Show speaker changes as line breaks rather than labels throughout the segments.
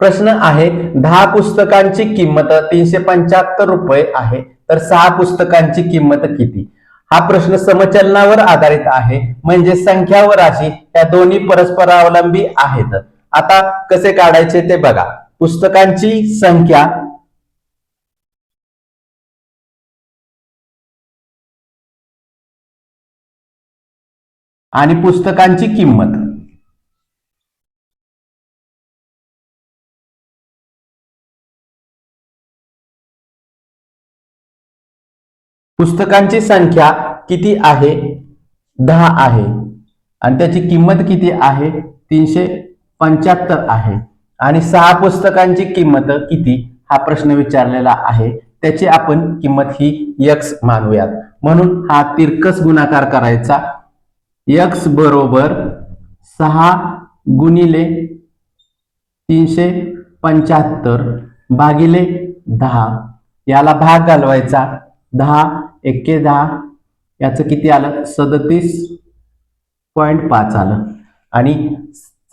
प्रश्न आहे 10 पुस्तकांची किंमत 375 रुपये आहे, तर 6 पुस्तकांची किंमत किती? हा प्रश्न समचलनावर आधारित आहे, म्हणजे संख्या व राशी या दोन्ही परस्परावलंबी आहेत. आता कसे काढायचे ते बघा. पुस्तकांची संख्या आणि पुस्तकांची किंमत. पुस्तकांची संख्या किती आहे? 10 आहे आणि त्याची किंमत किती आहे? 375 आहे. आणि 6 पुस्तकांची किंमत किती हा प्रश्न विचारलेला आहे. त्याची आपण किंमत ही x मानूयात. म्हणून हा तिरकस गुणाकार करायचा. x बरोबर 6 गुणिले 375 भागिले 10. याला भाग घालवायचा. 10 एक्के 10, याचं किती आलं? 37.5 आलं. आणि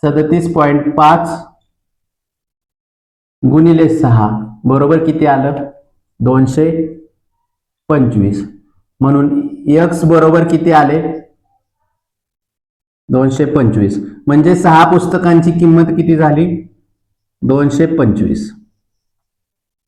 37.5 गुणिले 6 बरोबर किती आलं? 225. म्हणून x बरोबर किती आले? 225. म्हणजे 6 पुस्तकांची किंमत किती झाली? 225.